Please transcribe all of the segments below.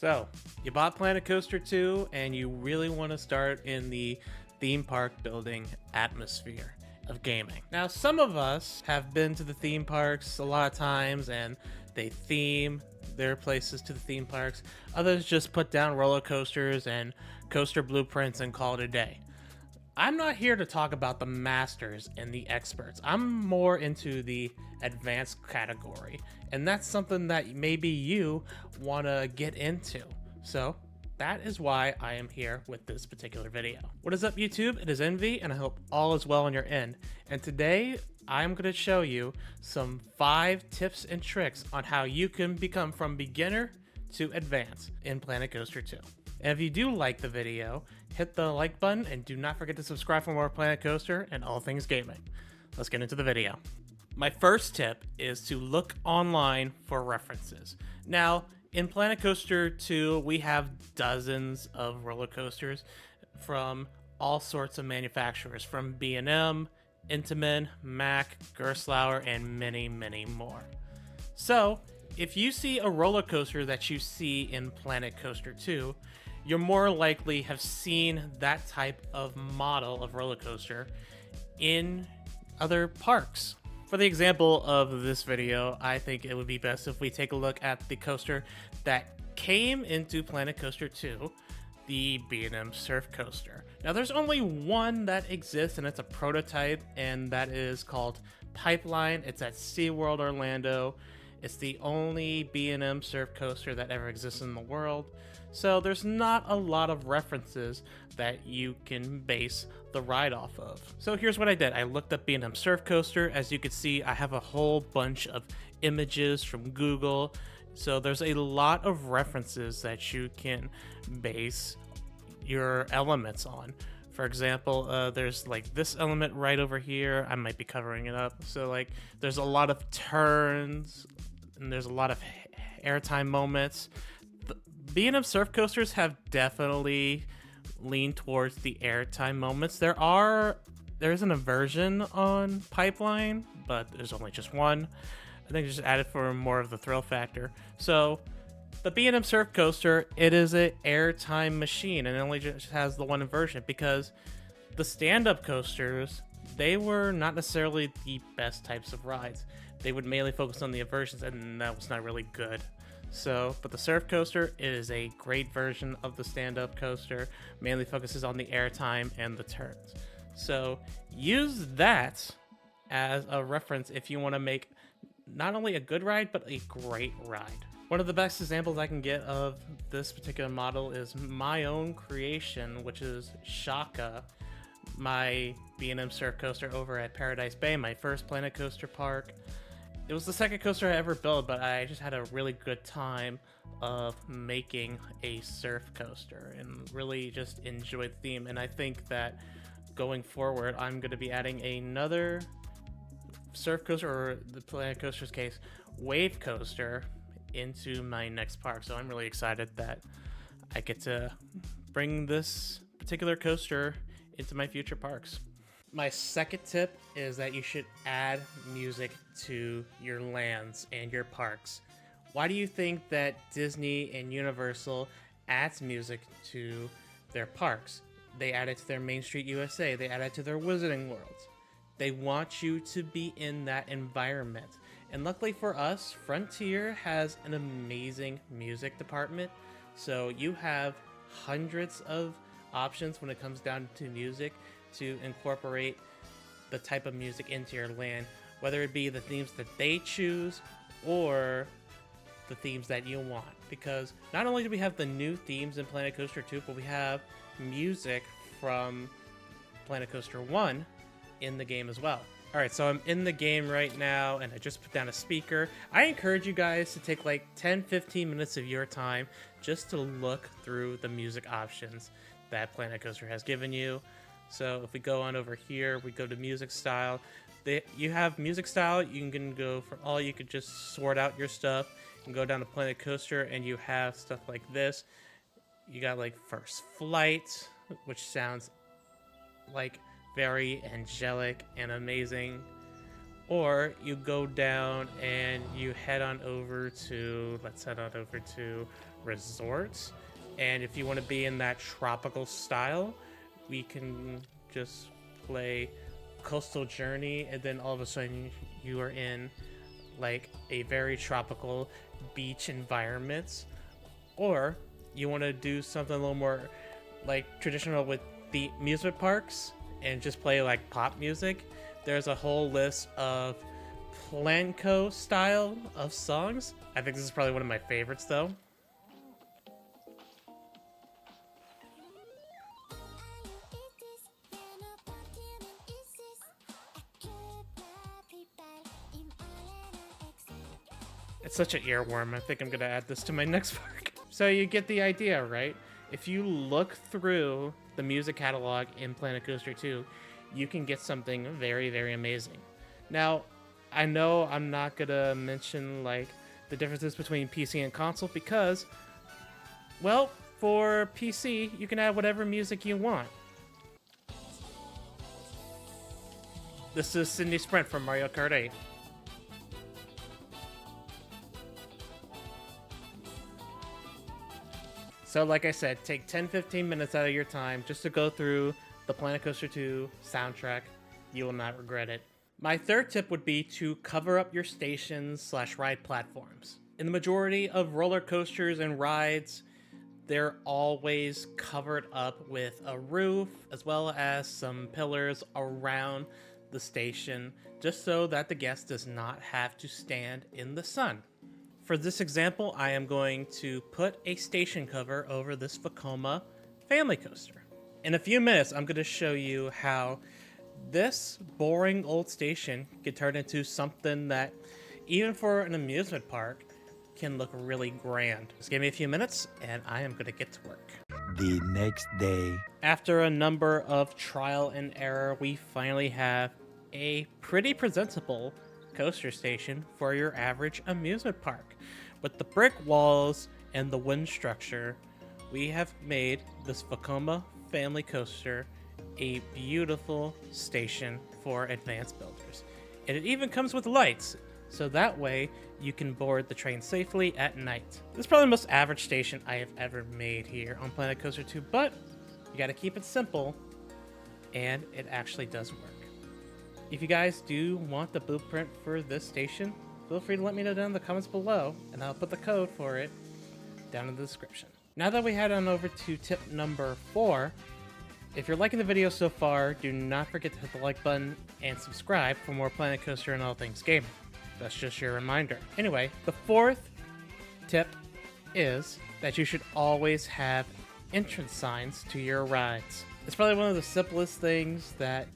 So, you bought Planet Coaster 2 and you really want to start in the theme park building atmosphere of gaming. Now, some of us have been to the theme parks a lot of times and they theme their places to the theme parks. Others just put down roller coasters and coaster blueprints and call it a day. I'm not here to talk about the masters and the experts. I'm more into the advanced category, and that's something that maybe you want to get into. So, that is why I am here with this particular video. What is up, YouTube? It is Envy, and I hope all is well on your end. And today, I'm going to show you some 5 tips and tricks on how you can become from beginner to advanced in Planet Coaster 2. And if you do like the video, hit the like button and do not forget to subscribe for more Planet Coaster and all things gaming. Let's get into the video. My first tip is to look online for references. Now, in Planet Coaster 2, we have dozens of roller coasters from all sorts of manufacturers, from B&M, Intamin, Mack, Gerstlauer, and many, many more. So, if you see a roller coaster that you see in Planet Coaster 2, you're more likely have seen that type of model of roller coaster in other parks. For the example of this video, I think it would be best if we take a look at the coaster that came into Planet Coaster 2, the B&M Surf Coaster. Now there's only one that exists and it's a prototype, and that is called Pipeline. It's at SeaWorld Orlando. It's the only B&M surf coaster that ever exists in the world, so there's not a lot of references that you can base the ride off of. So here's what I did. I looked up B&M surf coaster. As you can see, I have a whole bunch of images from Google, so there's a lot of references that you can base your elements on. For example, there's like this element right over here. I might be covering it up. So like there's a lot of turns and there's a lot of airtime moments. The B&M surf coasters have definitely leaned towards the airtime moments. There isn't a version on Pipeline, but there's only just one. I think just added for more of the thrill factor. So the B&M Surf Coaster, it is an airtime machine, and it only just has the one version because the stand-up coasters, they were not necessarily the best types of rides. They would mainly focus on the inversions, and that was not really good. So, but the Surf Coaster is a great version of the stand-up coaster, mainly focuses on the airtime and the turns. So use that as a reference if you want to make not only a good ride, but a great ride. One of the best examples I can get of this particular model is my own creation, which is Shaka, my B&M surf coaster over at Paradise Bay, my first Planet Coaster park. It was the second coaster I ever built, but I just had a really good time of making a surf coaster and really just enjoyed the theme. And I think that going forward, I'm going to be adding another surf coaster, or the Planet Coaster's case, wave coaster, into my next park. So I'm really excited that I get to bring this particular coaster into my future parks. My second tip is that you should add music to your lands and your parks. Why do you think that Disney and Universal adds music to their parks? They add it to their Main Street USA. They add it to their Wizarding Worlds. They want you to be in that environment. And luckily for us, Frontier has an amazing music department. So you have hundreds of options when it comes down to music to incorporate the type of music into your land, whether it be the themes that they choose or the themes that you want. Because not only do we have the new themes in Planet Coaster 2, but we have music from Planet Coaster 1 in the game as well. Alright, so I'm in the game right now, and I just put down a speaker. I encourage you guys to take like 10-15 minutes of your time just to look through the music options that Planet Coaster has given you. So if we go on over here, we go to music style. You have music style, you can go from all, you could just sort out your stuff. You can go down to Planet Coaster, and you have stuff like this. You got like First Flight, which sounds like very angelic and amazing. or you go down and you head on over to, let's head on over to resorts. And if you want to be in that tropical style, we can just play Coastal Journey, and then all of a sudden you are in like a very tropical beach environment. Or you want to do something a little more like traditional with the amusement parks and just play like pop music. There's a whole list of Planco style of songs. I think this is probably one of my favorites though. It's such an earworm. I think I'm gonna add this to my next park. So you get the idea, right? If you look through the music catalog in Planet Coaster 2, you can get something very, very amazing. Now, I know I'm not gonna mention like the differences between PC and console because, well, for PC, you can add whatever music you want. This is Sydney Sprint from Mario Kart 8. So like I said, take 10-15 minutes out of your time just to go through the Planet Coaster 2 soundtrack. You will not regret it. My third tip would be to cover up your stations / ride platforms. In the majority of roller coasters and rides, they're always covered up with a roof as well as some pillars around the station, just so that the guest does not have to stand in the sun. For this example, I am going to put a station cover over this Vekoma family coaster. In a few minutes, I'm going to show you how this boring old station can turn into something that, even for an amusement park, can look really grand. Just give me a few minutes, and I am going to get to work. The next day. After a number of trial and error, we finally have a pretty presentable coaster station for your average amusement park. With the brick walls and the wooden structure, we have made this Vekoma family coaster a beautiful station for advanced builders. And it even comes with lights, so that way you can board the train safely at night. This is probably the most average station I have ever made here on Planet Coaster 2, but you gotta keep it simple, and it actually does work. If you guys do want the blueprint for this station, feel free to let me know down in the comments below, and I'll put the code for it down in the description. Now that we head on over to tip number 4, if you're liking the video so far, do not forget to hit the like button and subscribe for more Planet Coaster and all things gaming. That's just your reminder. Anyway, the 4th tip is that you should always have entrance signs to your rides. It's probably one of the simplest things that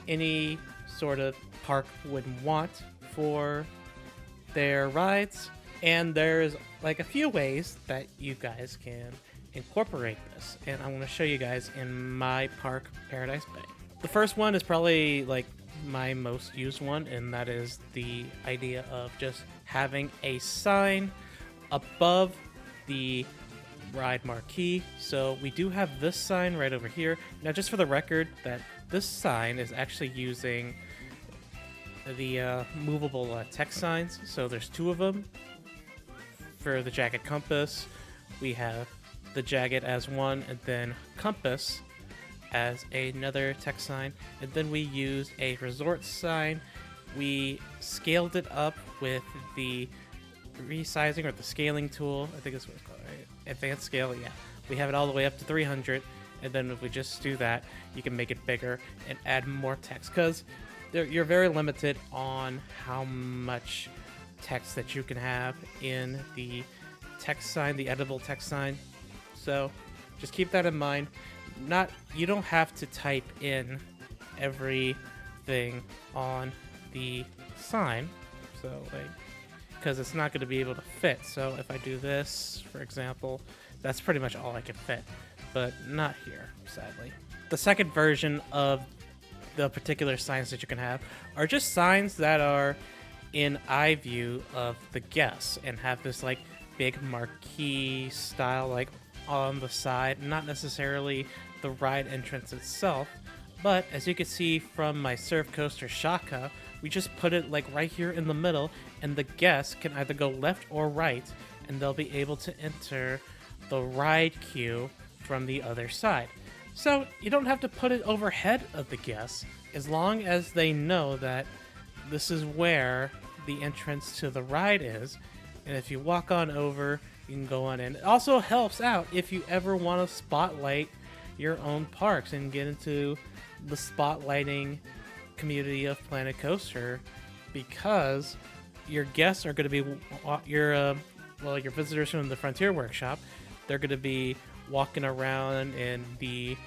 any sort of park would want for their rides, and there's like a few ways that you guys can incorporate this, and I'm going to show you guys in my park, Paradise Bay. The first one is probably like my most used one, and that is the idea of just having a sign above the ride marquee. So we do have this sign right over here. Now, just for the record, that this sign is actually using the movable text signs. So there's 2 of them. For the Jagged Compass, we have the Jagged as one, and then Compass as another text sign. And then we used a resort sign. We scaled it up with the resizing or the scaling tool. I think that's what it's called, right? Advanced scale, yeah. We have it all the way up to 300. And then if we just do that, you can make it bigger and add more text, because you're very limited on how much text that you can have in the text sign, the editable text sign. So just keep that in mind. You don't have to type in everything on the sign, so like, because it's not going to be able to fit. So if I do this, for example, that's pretty much all I can fit, but not here, sadly. The second version of the particular signs that you can have are just signs that are in eye view of the guests and have this like big marquee style like on the side, not necessarily the ride entrance itself. But as you can see from my Surf Coaster Shaka, we just put it like right here in the middle, and the guest can either go left or right, and they'll be able to enter the ride queue from the other side. So you don't have to put it overhead of the guests, as long as they know that this is where the entrance to the ride is. And if you walk on over, you can go on in. It also helps out if you ever want to spotlight your own parks and get into the spotlighting community of Planet Coaster, because your guests are going to be your visitors from the Frontier Workshop. They're going to be walking around in the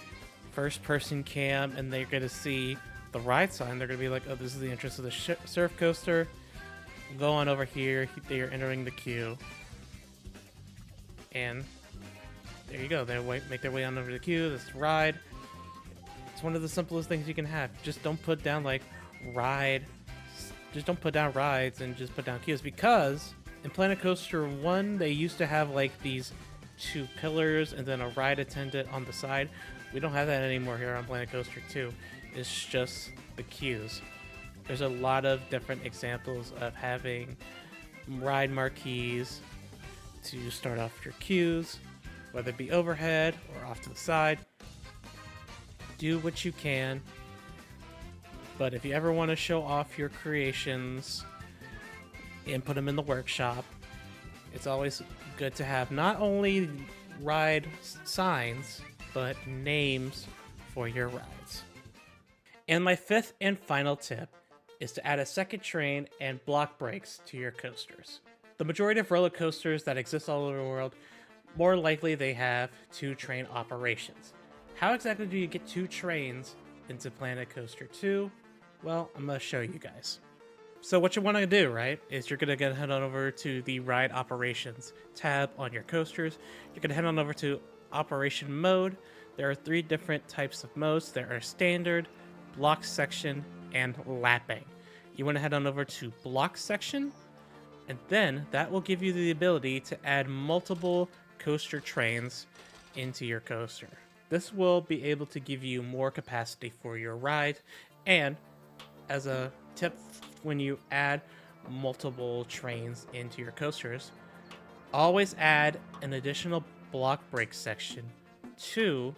first person cam, and they're going to see the ride sign. They're going to be like, oh, this is the entrance of the surf coaster. Go on over here. They are entering the queue, and there you go. They make their way on over the queue. This ride. It's one of the simplest things you can have. Just don't put down Just don't put down rides and just put down queues, because in Planet Coaster 1 they used to have like these 2 pillars and then a ride attendant on the side. We don't have that anymore here on Planet Coaster 2. It's just the queues. There's a lot of different examples of having ride marquees to start off your queues, whether it be overhead or off to the side. Do what you can, but if you ever want to show off your creations and put them in the workshop, it's always good to have not only ride signs, but names for your rides. And my 5th and final tip is to add a second train and block brakes to your coasters. The majority of roller coasters that exist all over the world, more likely they have 2 train operations. How exactly do you get 2 trains into Planet Coaster 2? Well, I'm going to show you guys. So what you want to do, right, is you're going to head on over to the Ride Operations tab on your coasters. You're going to head on over to Operation Mode. There are 3 different types of modes. There are Standard, Block Section, and Lapping. You want to head on over to Block Section, and then that will give you the ability to add multiple coaster trains into your coaster. This will be able to give you more capacity for your ride, and as a tip, when you add multiple trains into your coasters, always add an additional block brake section to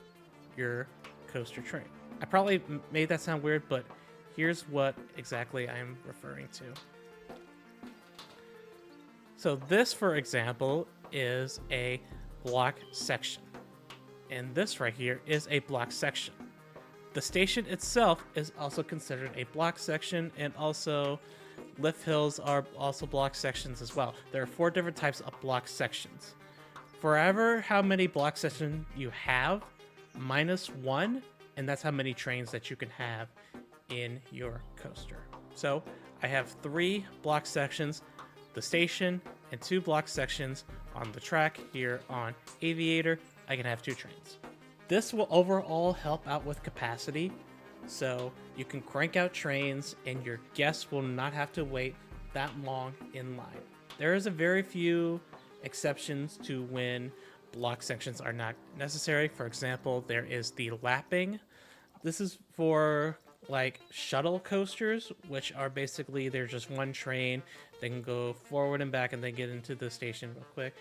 your coaster train. I probably made that sound weird, but here's what exactly I'm referring to. So this, for example, is a block section, and this right here is a block section. The station itself is also considered a block section, and also lift hills are also block sections as well. There are 4 different types of block sections. Forever, how many block sections you have, -1, and that's how many trains that you can have in your coaster. So I have 3 block sections, the station, and 2 block sections on the track here on Aviator. I can have 2 trains. This will overall help out with capacity, so you can crank out trains and your guests will not have to wait that long in line. There is a very few exceptions to when block sections are not necessary. For example, there is the lapping. This is for like shuttle coasters, which are basically there's just one train. They can go forward and back and then get into the station real quick.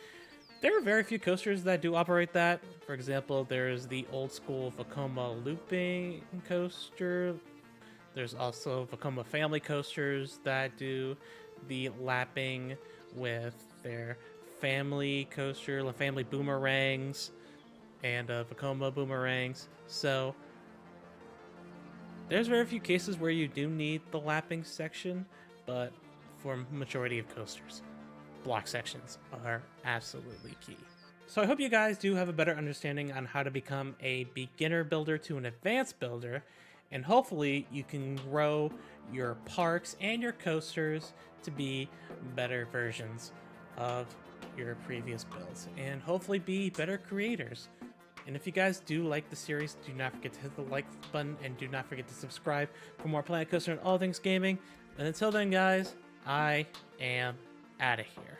There are very few coasters that do operate that. For example, there's the old school Vekoma looping coaster. There's also Vekoma family coasters that do the lapping with their family coaster, the family boomerangs, and Vekoma boomerangs. So there's very few cases where you do need the lapping section, but for majority of coasters, block sections are absolutely key. So I hope you guys do have a better understanding on how to become a beginner builder to an advanced builder, and hopefully you can grow your parks and your coasters to be better versions of your previous builds, and hopefully be better creators. And if you guys do like the series, do not forget to hit the like button and do not forget to subscribe for more Planet Coaster and all things gaming. And until then, guys, I am out of here.